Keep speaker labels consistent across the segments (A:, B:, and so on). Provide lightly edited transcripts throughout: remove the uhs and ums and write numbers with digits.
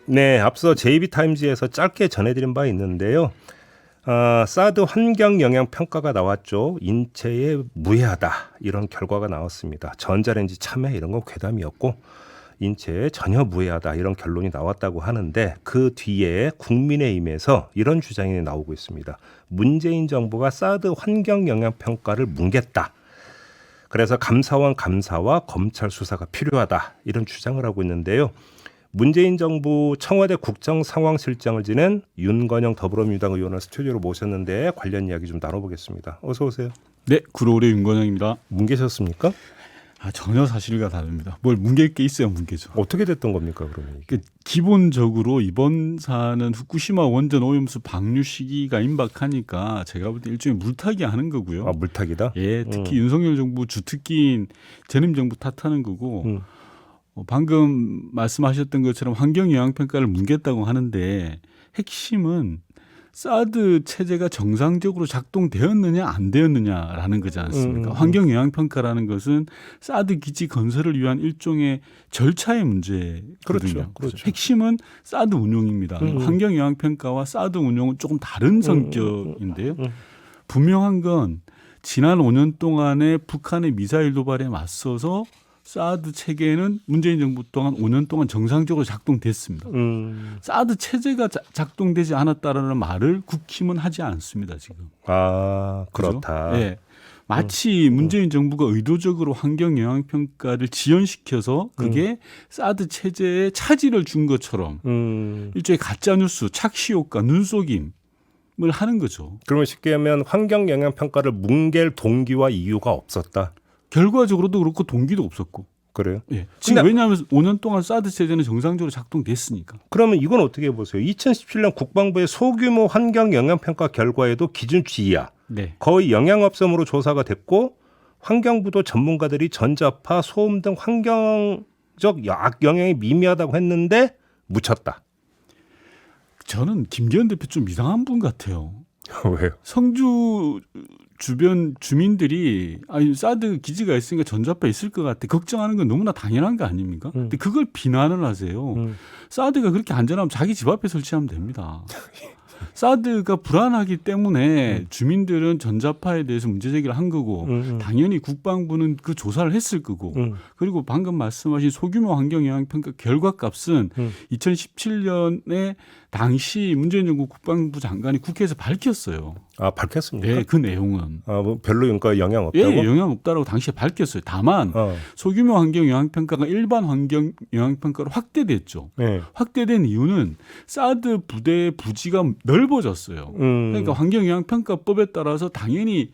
A: 네, 앞서 JB타임즈에서 짧게 전해드린 바 있는데요. 사드 환경 영향 평가가 나왔죠. 인체에 무해하다 이런 결과가 나왔습니다. 전자레인지 참외 이런 건 괴담이었고 인체에 전혀 무해하다 이런 결론이 나왔다고 하는데 그 뒤에 국민의힘에서 이런 주장이 나오고 있습니다. 문재인 정부가 사드 환경 영향 평가를 뭉갰다. 그래서 감사원 감사와 검찰 수사가 필요하다 이런 주장을 하고 있는데요. 문재인 정부 청와대 국정상황실장을 지낸 윤건영 더불어민주당 의원을 스튜디오로 모셨는데 관련 이야기 좀 나눠보겠습니다. 어서 오세요.
B: 네, 구로울의 윤건영입니다.
A: 뭉개셨습니까?
B: 전혀 사실과 다릅니다. 뭘 뭉갤 게 있어야 뭉개죠.
A: 어떻게 됐던 겁니까 그러면?
B: 기본적으로 이번 사안은 후쿠시마 원전 오염수 방류 시기가 임박하니까 제가 볼 때 일종의 물타기 하는 거고요.
A: 물타기다?
B: 예, 특히 윤석열 정부 주특기인 전임 정부 탓하는 거고 방금 말씀하셨던 것처럼 환경영향평가를 뭉갰다고 하는데 핵심은 사드 체제가 정상적으로 작동되었느냐 안 되었느냐라는 거지 않습니까? 환경영향평가라는 것은 사드 기지 건설을 위한 일종의 절차의 문제거든요.
A: 그렇죠.
B: 핵심은 사드 운용입니다. 환경영향평가와 사드 운용은 조금 다른 성격인데요. 분명한 건 지난 5년 동안의 북한의 미사일 도발에 맞서서 사드 체계는 문재인 정부 동안 5년 동안 정상적으로 작동됐습니다. 사드 체제가 작동되지 않았다라는 말을 국힘은 하지 않습니다. 지금.
A: 그렇다.
B: 네. 마치 문재인 정부가 의도적으로 환경영향평가를 지연시켜서 그게 사드 체제에 차질을 준 것처럼 일종의 가짜뉴스, 착시효과, 눈속임을 하는 거죠.
A: 그러면 쉽게 하면 환경영향평가를 뭉갤 동기와 이유가 없었다.
B: 결과적으로도 그렇고 동기도 없었고.
A: 그래요?
B: 예. 지금 왜냐하면 5년 동안 사드 체제는 정상적으로 작동됐으니까.
A: 그러면 이건 어떻게 보세요? 2017년 국방부의 소규모 환경영향평가 결과에도 기준치 이하,
B: 네.
A: 거의 영향없음으로 조사가 됐고 환경부도 전문가들이 전자파, 소음 등 환경적 악영향이 미미하다고 했는데 묻혔다.
B: 저는 김기현 대표 좀 이상한 분 같아요.
A: 왜요?
B: 성주 주변 주민들이 사드 기지가 있으니까 전자파 있을 것 같아 걱정하는 건 너무나 당연한 거 아닙니까? 근데 그걸 비난을 하세요. 사드가 그렇게 안전하면 자기 집 앞에 설치하면 됩니다. 사드가 불안하기 때문에 주민들은 전자파에 대해서 문제제기를 한 거고 당연히 국방부는 그 조사를 했을 거고 그리고 방금 말씀하신 소규모 환경영향평가 결과값은 2017년에 당시 문재인 정부 국방부 장관이 국회에서 밝혔어요.
A: 밝혔습니까?
B: 네, 그 내용은.
A: 뭐 별로 영향 없다고?
B: 예, 영향 없다라고 당시에 밝혔어요. 다만 소규모 환경영향평가가 일반 환경영향평가로 확대됐죠.
A: 네.
B: 확대된 이유는 사드 부대의 부지가 넓어졌어요. 그러니까 환경영향평가법에 따라서 당연히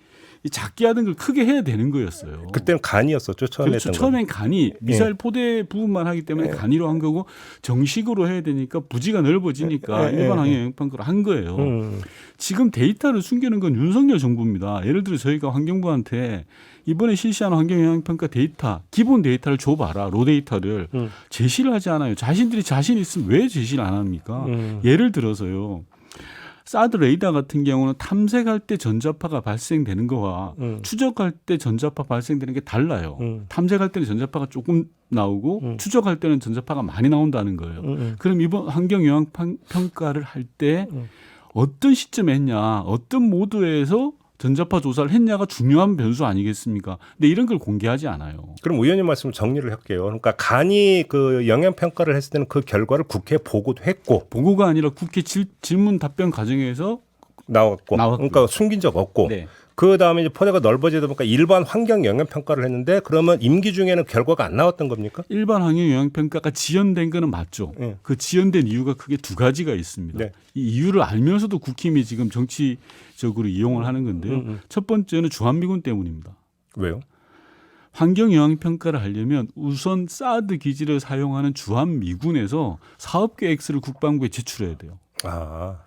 B: 작게 하던 걸 크게 해야 되는 거였어요.
A: 그때는 간이었었죠. 처음에
B: 그렇죠.
A: 했던
B: 처음엔 간이 미사일 포대 부분만 하기 때문에 간이로 한 거고 정식으로 해야 되니까 부지가 넓어지니까 일반 환경영향평가를 한 거예요. 지금 데이터를 숨기는 건 윤석열 정부입니다. 예를 들어 저희가 환경부한테 이번에 실시한 환경영향평가 데이터, 기본 데이터를 줘봐라. 로 데이터를 제시를 하지 않아요. 자신들이 자신 있으면 왜 제시를 안 합니까? 예를 들어서요. 사드 레이더 같은 경우는 탐색할 때 전자파가 발생되는 거와 추적할 때 전자파 발생되는 게 달라요. 탐색할 때는 전자파가 조금 나오고 추적할 때는 전자파가 많이 나온다는 거예요. 그럼 이번 환경영향평가를 할 때 어떤 시점에 했냐, 어떤 모드에서 전자파 조사를 했냐가 중요한 변수 아니겠습니까? 근데 이런 걸 공개하지 않아요.
A: 그럼 의원님 말씀 정리를 할게요. 그러니까 간이 그 영향 평가를 했을 때는 그 결과를 국회에 보고도 했고
B: 보고가 아니라 국회 질문 답변 과정에서
A: 나왔고. 그러니까 숨긴 적 없고.
B: 네.
A: 그 다음에 이제 포대가 넓어지다 보니까 일반 환경 영향 평가를 했는데 그러면 임기 중에는 결과가 안 나왔던 겁니까?
B: 일반 환경영향평가가 지연된 거는 맞죠.
A: 네.
B: 그 지연된 이유가 크게 두 가지가 있습니다.
A: 네.
B: 이 이유를 알면서도 국힘이 지금 정치적으로 이용을 하는 건데요. 첫 번째는 주한미군 때문입니다.
A: 왜요?
B: 환경영향평가를 하려면 우선 사드 기지를 사용하는 주한미군에서 사업계획서를 국방부에 제출해야 돼요.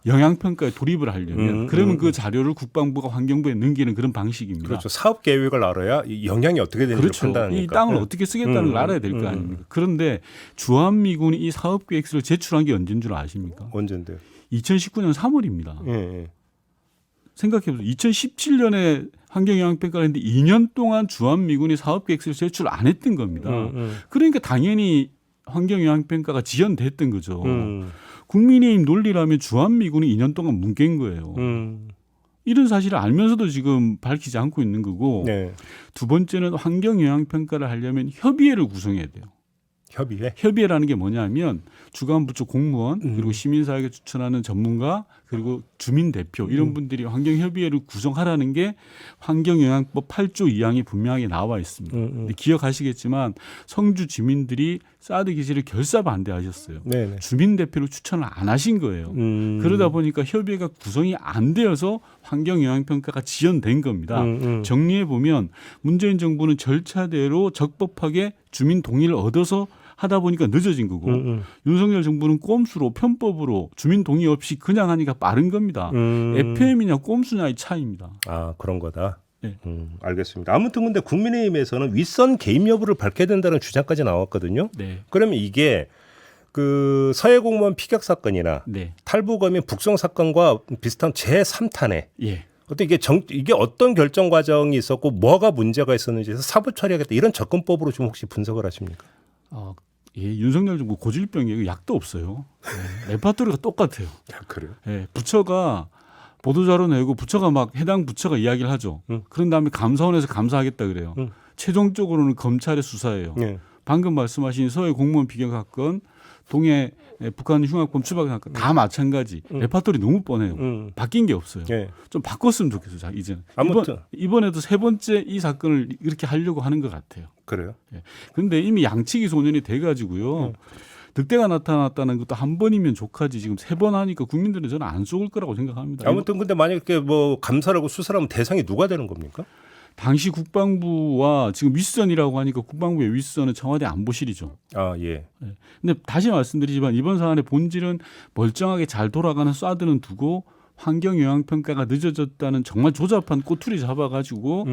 B: 영향평가에 돌입을 하려면 그러면 그 자료를 국방부가 환경부에 넘기는 그런 방식입니다.
A: 그렇죠. 사업 계획을 알아야 이 영향이 어떻게 되는지
B: 그렇죠.
A: 판단하니까.
B: 이 땅을 어떻게 쓰겠다는 걸 알아야 될 거 아닙니까? 그런데 주한미군이 이 사업 계획서를 제출한 게 언제인 줄 아십니까?
A: 언젠데요?
B: 2019년 3월입니다.
A: 예.
B: 생각해보세요. 2017년에 환경영향평가를 했는데 2년 동안 주한미군이 사업 계획서를 제출 안 했던 겁니다. 그러니까 당연히 환경영향평가가 지연됐던 거죠. 국민의힘 논리라면 주한미군이 2년 동안 뭉갠 거예요. 이런 사실을 알면서도 지금 밝히지 않고 있는 거고
A: 네.
B: 두 번째는 환경영향평가를 하려면 협의회를 구성해야 돼요.
A: 협의회?
B: 협의회라는 게 뭐냐면 주관부처 공무원 그리고 시민사회가 추천하는 전문가 그리고 주민대표 이런 분들이 환경협의회를 구성하라는 게 환경영향법 8조 2항에 분명하게 나와 있습니다. 근데 기억하시겠지만 성주 주민들이 사드 기지를 결사 반대하셨어요.
A: 네네.
B: 주민대표를 추천을 안 하신 거예요. 그러다 보니까 협의회가 구성이 안 되어서 환경영향평가가 지연된 겁니다. 정리해 보면 문재인 정부는 절차대로 적법하게 주민 동의를 얻어서 하다 보니까 늦어진 거고 윤석열 정부는 꼼수로 편법으로 주민 동의 없이 그냥 하니까 빠른 겁니다. FM이냐 꼼수냐의 차이입니다.
A: 아, 그런 거다.
B: 네.
A: 알겠습니다. 아무튼 근데 국민의힘에서는 윗선 개입 여부를 밝혀야 된다는 주장까지 나왔거든요.
B: 네.
A: 그러면 이게 그 서해 공무원 피격 사건이나
B: 네.
A: 탈북어민 북송 사건과 비슷한 제3탄에
B: 예.
A: 어떤 이게 어떤 결정 과정이 있었고 뭐가 문제가 있었는지 해서 사부 처리하겠다 이런 접근법으로 좀 혹시 분석을 하십니까?
B: 예, 윤석열 정부 고질병이에요. 약도 없어요. 네, 레파토리가 똑같아요.
A: 그래요?
B: 예, 부처가 보도자료 내고 부처가 막 해당 부처가 이야기를 하죠. 그런 다음에 감사원에서 감사하겠다 그래요. 최종적으로는 검찰의 수사예요.
A: 네.
B: 방금 말씀하신 서해 공무원 비격 사건, 동해 북한 흉악범 추박 사건 다 마찬가지. 레파토리 너무 뻔해요. 바뀐 게 없어요.
A: 네.
B: 좀 바꿨으면 좋겠어요. 이제는.
A: 아무튼
B: 이번에도 세 번째 이 사건을 이렇게 하려고 하는 것 같아요.
A: 그래요?
B: 그런데 이미 양치기 소년이 돼가지고요. 늑대가 나타났다는 것도 한 번이면 족하지 지금 세 번 하니까 국민들은 저는 안 속을 거라고 생각합니다.
A: 아무튼 근데 만약에 뭐 감사를 하고 수사를 하면 대상이 누가 되는 겁니까?
B: 당시 국방부와 지금 윗선이라고 하니까 국방부의 윗선은 청와대 안보실이죠.
A: 아, 예.
B: 근데 다시 말씀드리지만 이번 사안의 본질은 멀쩡하게 잘 돌아가는 사드는 두고 환경영향평가가 늦어졌다는 정말 조잡한 꼬투리 잡아가지고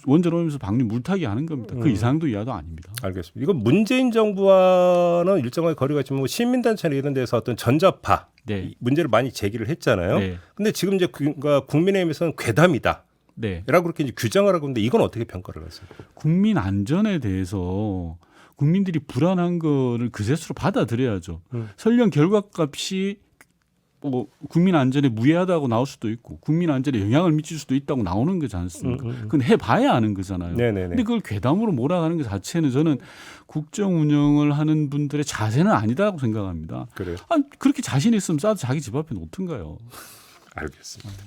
B: 원전 오염수 방류 물타기 하는 겁니다. 그 이상도 이하도 아닙니다.
A: 알겠습니다. 이건 문재인 정부와는 일정하게 거리가 있지만 뭐 시민단체나 이런 데서 어떤 전자파
B: 네.
A: 문제를 많이 제기를 했잖아요.
B: 네.
A: 근데 지금 이제 그러니까 국민의힘에서는 괴담이다.
B: 네.
A: 라고 그렇게 이제 규정을 하고 있는데 이건 어떻게 평가를 하세요?
B: 국민 안전에 대해서 국민들이 불안한 거를 그제스로 받아들여야죠. 설령 결과값이 뭐 국민 안전에 무해하다고 나올 수도 있고 국민 안전에 영향을 미칠 수도 있다고 나오는 거지 않습니까? 그건 해봐야 아는 거잖아요.
A: 네네네.
B: 근데 그걸 괴담으로 몰아가는 것 자체는 저는 국정 운영을 하는 분들의 자세는 아니다고 생각합니다.
A: 그래요?
B: 그렇게 자신 있으면 싸도 자기 집 앞에 놓든가요.
A: 알겠습니다.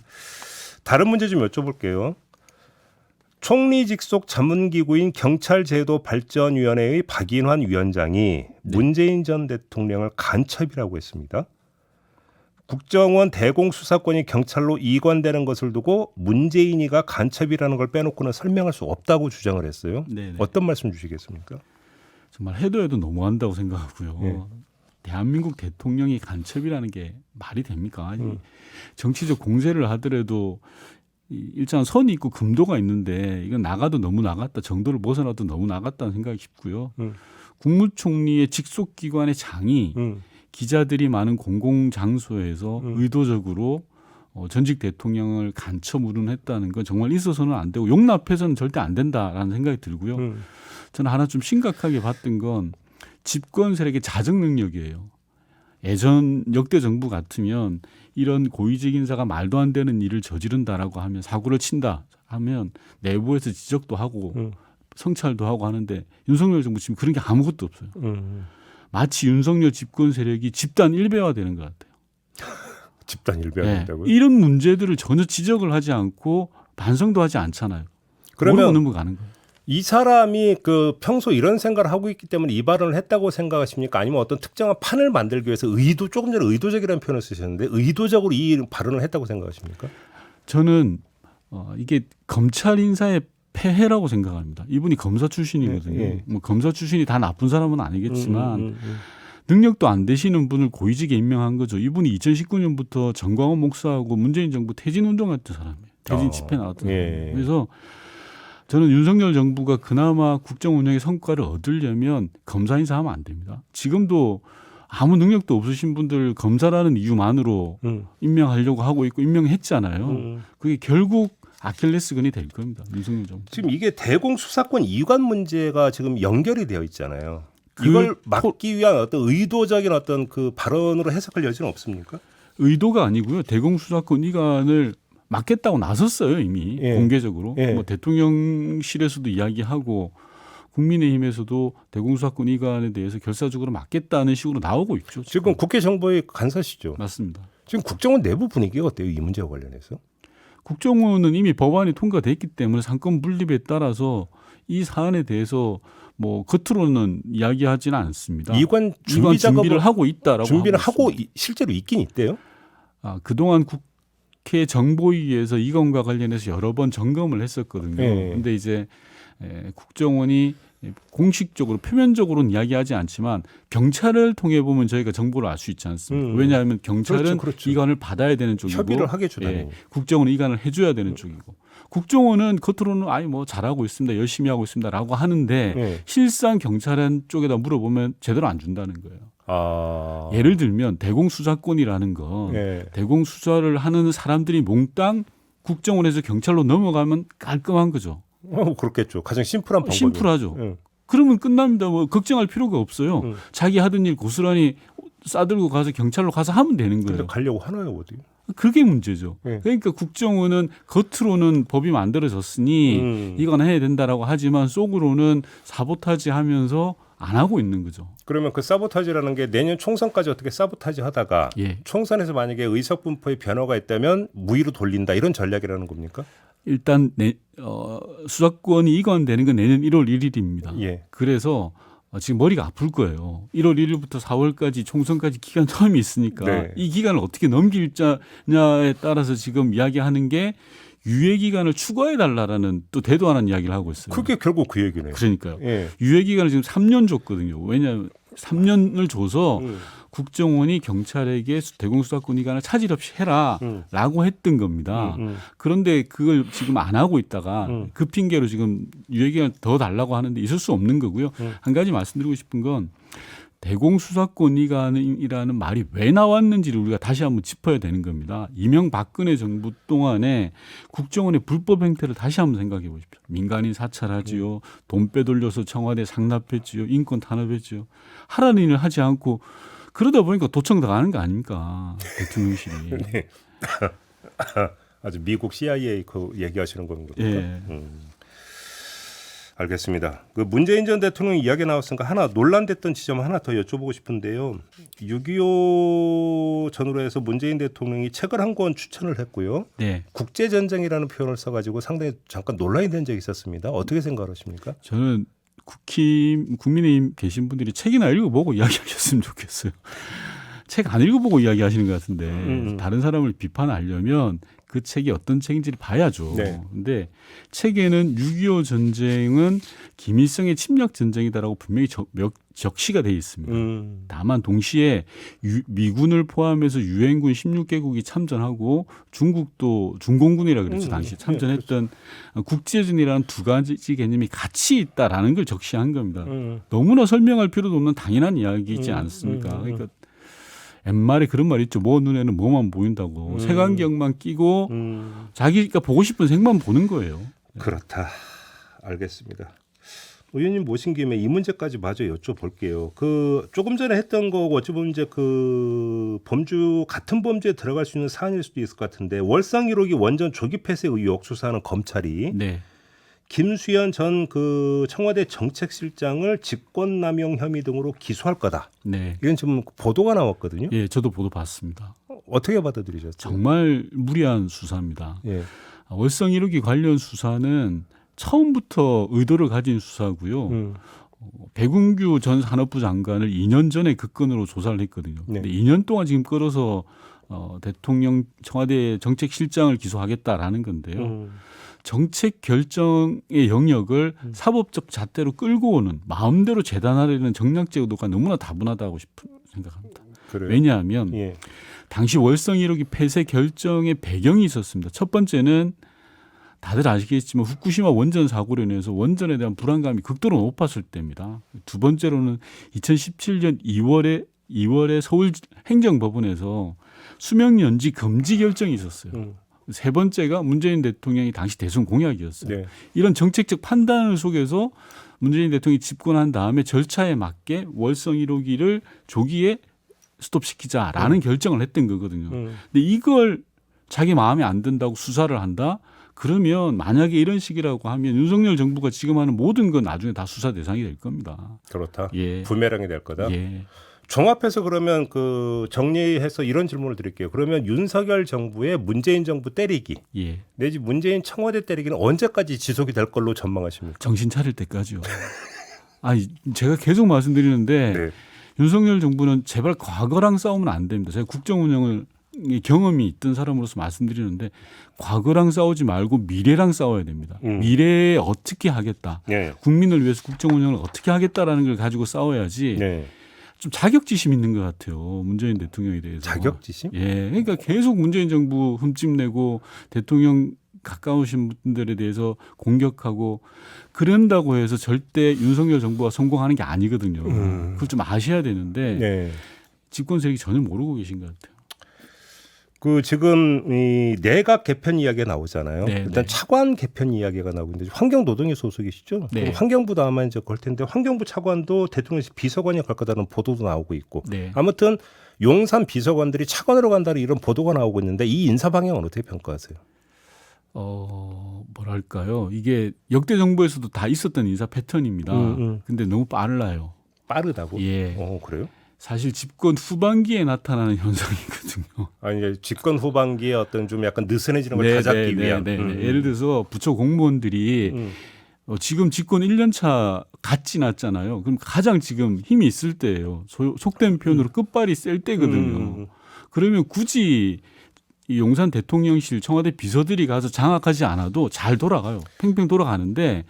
A: 다른 문제 좀 여쭤볼게요. 총리 직속 자문기구인 경찰제도발전위원회의 박인환 위원장이 문재인 전 대통령을 간첩이라고 했습니다. 국정원 대공수사권이 경찰로 이관되는 것을 두고 문재인이가 간첩이라는 걸 빼놓고는 설명할 수 없다고 주장을 했어요.
B: 네네.
A: 어떤 말씀 주시겠습니까?
B: 정말 해도 너무한다고 생각하고요.
A: 네.
B: 대한민국 대통령이 간첩이라는 게 말이 됩니까? 아니, 정치적 공세를 하더라도 일단 선이 있고 금도가 있는데 이건 나가도 너무 나갔다. 정도를 벗어나도 너무 나갔다는 생각이 깊고요. 국무총리의 직속기관의 장이 기자들이 많은 공공장소에서 의도적으로 전직 대통령을 간첩 운운했다는 건 정말 있어서는 안 되고 용납해서는 절대 안 된다라는 생각이 들고요. 저는 하나 좀 심각하게 봤던 건 집권 세력의 자정 능력이에요. 예전 역대 정부 같으면 이런 고위직 인사가 말도 안 되는 일을 저지른다라고 하면 사고를 친다 하면 내부에서 지적도 하고 성찰도 하고 하는데 윤석열 정부 지금 그런 게 아무것도 없어요. 마치 윤석열 집권 세력이 집단 일배화되는 것 같아요.
A: 집단 일배화된다고요?
B: 네. 이런 문제들을 전혀 지적을 하지 않고 반성도 하지 않잖아요.
A: 그러면
B: 넘어가는 거예요.
A: 이 사람이 그 평소 이런 생각을 하고 있기 때문에 이 발언을 했다고 생각하십니까? 아니면 어떤 특정한 판을 만들기 위해서 조금 전에 의도적이라는 표현을 쓰셨는데 의도적으로 이 발언을 했다고 생각하십니까?
B: 저는 이게 검찰 인사의 폐해라고 생각합니다. 이분이 검사 출신이거든요.
A: 네.
B: 뭐 검사 출신이 다 나쁜 사람은 아니겠지만 능력도 안 되시는 분을 고위직에 임명한 거죠. 이분이 2019년부터 정광훈 목사하고 문재인 정부 퇴진 운동했던 사람이에요. 퇴진 집회 나왔던 사람이에요. 그래서 저는 윤석열 정부가 그나마 국정 운영의 성과를 얻으려면 검사 인사하면 안 됩니다. 지금도 아무 능력도 없으신 분들 검사라는 이유만으로 임명하려고 하고 있고 임명했잖아요. 그게 결국 아킬레스건이 될 겁니다. 윤석열 정부.
A: 지금 이게 대공수사권 이관 문제가 지금 연결이 되어 있잖아요. 이걸 막기 위한 어떤 의도적인 어떤 그 발언으로 해석할 여지는 없습니까?
B: 의도가 아니고요. 대공수사권 이관을 막겠다고 나섰어요 이미
A: 예.
B: 공개적으로.
A: 예.
B: 뭐 대통령실에서도 이야기하고 국민의힘에서도 대공수사권 이관에 대해서 결사적으로 막겠다는 식으로 나오고 있죠.
A: 지금 국회 정보위 간사시죠.
B: 맞습니다.
A: 지금 국정원 내부 분위기가 어때요? 이 문제와 관련해서?
B: 국정원은 이미 법안이 통과됐기 때문에 상권 분립에 따라서 이 사안에 대해서 뭐 겉으로는 이야기하지는 않습니다.
A: 이관
B: 이관
A: 준비 작업을
B: 준비를 하고 있다라고
A: 준비를
B: 하고
A: 하고
B: 있습니다.
A: 실제로 있긴 있대요.
B: 그동안 국회 정보위에서 이건과 관련해서 여러 번 점검을 했었거든요. 그런데 이제 국정원이 공식적으로 표면적으로는 이야기하지 않지만 경찰을 통해 보면 저희가 정보를 알 수 있지 않습니까? 왜냐하면 경찰은
A: 그렇죠.
B: 이관을 받아야 되는 쪽이고
A: 협의를 하게 주다니.
B: 국정원은 이관을 해줘야 되는 쪽이고 국정원은 겉으로는 아니 뭐 잘하고 있습니다, 열심히 하고 있습니다라고 하는데 실상 경찰은 쪽에다 물어보면 제대로 안 준다는 거예요. 예를 들면 대공수사권이라는 건 대공수사를 하는 사람들이 몽땅 국정원에서 경찰로 넘어가면 깔끔한 거죠.
A: 그렇겠죠. 가장 심플한 방법이.
B: 심플하죠. 그러면 끝납니다. 뭐 걱정할 필요가 없어요. 자기 하던 일 고스란히 싸들고 가서 경찰로 가서 하면 되는 거예요.
A: 근데 가려고 하나요, 어디?
B: 그게 문제죠. 그러니까 국정원은 겉으로는 법이 만들어졌으니 이건 해야 된다라고 하지만 속으로는 사보타지 하면서 안 하고 있는 거죠.
A: 그러면 그 사보타지라는 게 내년 총선까지 어떻게 사보타지 하다가 총선에서 만약에 의석 분포에 변화가 있다면 무위로 돌린다 이런 전략이라는 겁니까?
B: 일단 수사권이 이관되는 건 내년 1월 1일입니다. 그래서 지금 머리가 아플 거예요. 1월 1일부터 4월까지 총선까지 기간 처음이 있으니까 이 기간을 어떻게 넘길냐에 따라서 지금 이야기하는 게 유예 기간을 추가해 달라라는 또 대도하는 이야기를 하고 있어요.
A: 그게 결국 그 얘기네요.
B: 그러니까요. 유예 기간을 지금 3년 줬거든요. 왜냐하면 3년을 줘서 국정원이 경찰에게 대공수사권 이관을 차질 없이 해라라고 했던 겁니다. 그런데 그걸 지금 안 하고 있다가 그 핑계로 지금 유예 기간 더 달라고 하는데 있을 수 없는 거고요. 한 가지 말씀드리고 싶은 건 대공수사권 이관이라는 말이 왜 나왔는지를 우리가 다시 한번 짚어야 되는 겁니다. 이명박근혜 정부 동안에 국정원의 불법 행태를 다시 한번 생각해 보십시오. 민간인 사찰하지요. 돈 빼돌려서 청와대 상납했지요. 인권 탄압했지요. 하라는 일을 하지 않고 그러다 보니까 도청 당하는 거 아닙니까? 대통령실이.
A: 네. 아주 미국 CIA 그 얘기하시는 겁니까? 알겠습니다. 그 문재인 전 대통령 이야기 나왔으니까 하나 논란됐던 지점 하나 더 여쭤보고 싶은데요. 6.25 전후로 해서 문재인 대통령이 책을 한 권 추천을 했고요. 국제전쟁이라는 표현을 써가지고 상당히 잠깐 논란이 된 적이 있었습니다. 어떻게 생각하십니까?
B: 저는 국민의힘 계신 분들이 책이나 읽어보고 이야기하셨으면 좋겠어요. 책 안 읽어보고 이야기하시는 것 같은데 다른 사람을 비판하려면 그 책이 어떤 책인지를 봐야죠. 그런데 책에는 6.25 전쟁은 김일성의 침략 전쟁이다라고 분명히 적시가 되어 있습니다. 다만 동시에 미군을 포함해서 유엔군 16개국이 참전하고 중국도 중공군이라 그랬죠. 당시 참전했던 국제전이라는 두 가지 개념이 같이 있다라는 걸 적시한 겁니다. 너무나 설명할 필요도 없는 당연한 이야기이지 않습니까? 그러니까 옛말에 그런 말 있죠. 뭐 눈에는 뭐만 보인다고. 색안경만 끼고 자기가 보고 싶은 색만 보는 거예요.
A: 그렇다. 알겠습니다. 의원님 모신 김에 이 문제까지 마저 여쭤볼게요. 그 조금 전에 했던 거고 어찌 보면 이제 그 같은 범주에 들어갈 수 있는 사안일 수도 있을 것 같은데 월성 1호기 원전 조기 폐쇄 의혹 수사하는 검찰이 김수현 전 그 청와대 정책실장을 직권남용 혐의 등으로 기소할 거다. 이건 지금 보도가 나왔거든요.
B: 저도 보도 봤습니다.
A: 어떻게 받아들이셨어요? 정말
B: 무리한 수사입니다. 월성 1호기 관련 수사는 처음부터 의도를 가진 수사고요. 백운규 전 산업부 장관을 2년 전에 그 건으로 조사를 했거든요. 근데 2년 동안 지금 끌어서 대통령 청와대 정책실장을 기소하겠다라는 건데요. 정책 결정의 영역을 사법적 잣대로 끌고 오는 마음대로 재단하려는 정략제 의도가 너무나 다분하다고 생각합니다. 왜냐하면 당시 월성 1호기 폐쇄 결정의 배경이 있었습니다. 첫 번째는 다들 아시겠지만 후쿠시마 원전 사고로 인해서 원전에 대한 불안감이 극도로 높았을 때입니다. 두 번째로는 2017년 2월에 서울 행정법원에서 수명 연지 금지 결정이 있었어요. 세 번째가 문재인 대통령이 당시 대선 공약이었어요. 이런 정책적 판단을 속에서 문재인 대통령이 집권한 다음에 절차에 맞게 월성 1호기를 조기에 스톱시키자라는 결정을 했던 거거든요. 근데 이걸 자기 마음에 안 든다고 수사를 한다? 그러면 만약에 이런 식이라고 하면 윤석열 정부가 지금 하는 모든 건 나중에 다 수사 대상이 될 겁니다.
A: 그렇다.
B: 예.
A: 부메랑이 될 거다.
B: 예.
A: 종합해서 그러면 그 정리해서 이런 질문을 드릴게요. 그러면 윤석열 정부의 문재인 정부 때리기
B: 예.
A: 내지 문재인 청와대 때리기는 언제까지 지속이 될 걸로 전망하십니까?
B: 정신 차릴 때까지요. 아니 제가 계속 말씀드리는데
A: 네.
B: 윤석열 정부는 제발 과거랑 싸우면 안 됩니다. 제가 국정 운영을 경험이 있던 사람으로서 말씀드리는데 과거랑 싸우지 말고 미래랑 싸워야 됩니다. 미래에 어떻게 하겠다.
A: 네.
B: 국민을 위해서 국정 운영을 어떻게 하겠다라는 걸 가지고 싸워야지.
A: 네.
B: 좀 자격지심 있는 것 같아요. 문재인 대통령에 대해서.
A: 자격지심?
B: 예. 그러니까 계속 문재인 정부 흠집내고 대통령 가까우신 분들에 대해서 공격하고 그런다고 해서 절대 윤석열 정부가 성공하는 게 아니거든요. 그걸 좀 아셔야 되는데
A: 네.
B: 집권 세력이 전혀 모르고 계신 것 같아요.
A: 그 지금 이 내각 개편 이야기가 나오잖아요.
B: 네,
A: 일단
B: 네.
A: 차관 개편 이야기가 나오고 있는데 환경노동위 소속이시죠?
B: 네.
A: 그럼 환경부도 아마 이제 걸 텐데 환경부 차관도 대통령실 비서관이 갈 거다라는 보도도 나오고 있고
B: 네.
A: 아무튼 용산 비서관들이 차관으로 간다는 이런 보도가 나오고 있는데 이 인사 방향은 어떻게 평가하세요?
B: 뭐랄까요? 이게 역대 정부에서도 다 있었던 인사 패턴입니다. 근데 너무 빨라요.
A: 빠르다고?
B: 예.
A: 그래요?
B: 사실 집권 후반기에 나타나는 현상이거든요.
A: 아니 이제 집권 후반기에 어떤 좀 약간 느슨해지는 걸 다잡기 위한.
B: 예를 들어서 부처 공무원들이 지금 집권 1년 차 갓 지났잖아요. 그럼 가장 지금 힘이 있을 때예요. 속된 표현으로 끝발이 셀 때거든요. 그러면 굳이 이 용산 대통령실 청와대 비서들이 가서 장악하지 않아도 잘 돌아가요. 팽팽 돌아가는데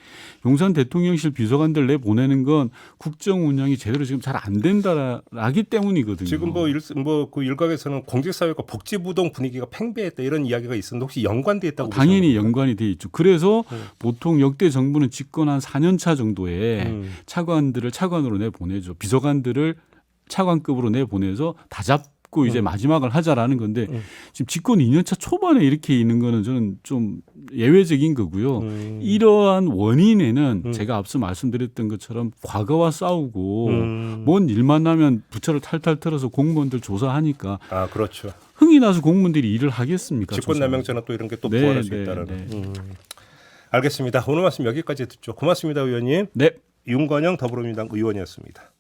B: 용산 대통령실 비서관들 내보내는 건 국정 운영이 제대로 지금 잘 안 된다라기 때문이거든요.
A: 지금 그 일각에서는 공직사회가 복지부동 분위기가 팽배했다 이런 이야기가 있었는데 혹시 연관돼 있다고
B: 당연히
A: 보시는
B: 연관이 돼 있죠. 그래서 보통 역대 정부는 집권 한 4년 차 정도에 차관들을 차관으로 내보내죠. 비서관들을 차관급으로 내보내서 다 잡고 이제 마지막을 하자라는 건데 지금 집권 2년 차 초반에 이렇게 있는 거는 저는 좀 예외적인 거고요. 이러한 원인에는 제가 앞서 말씀드렸던 것처럼 과거와 싸우고 뭔 일만 나면 부처를 탈탈 털어서 공무원들 조사하니까
A: 아 그렇죠.
B: 흥이 나서 공무원들이 일을 하겠습니까?
A: 직권남용죄나 또 이런 게 또
B: 네,
A: 부활할 수
B: 네,
A: 있다는.
B: 네.
A: 알겠습니다. 오늘 말씀 여기까지 듣죠. 고맙습니다, 의원님.
B: 네.
A: 윤건영 더불어민주당 의원이었습니다.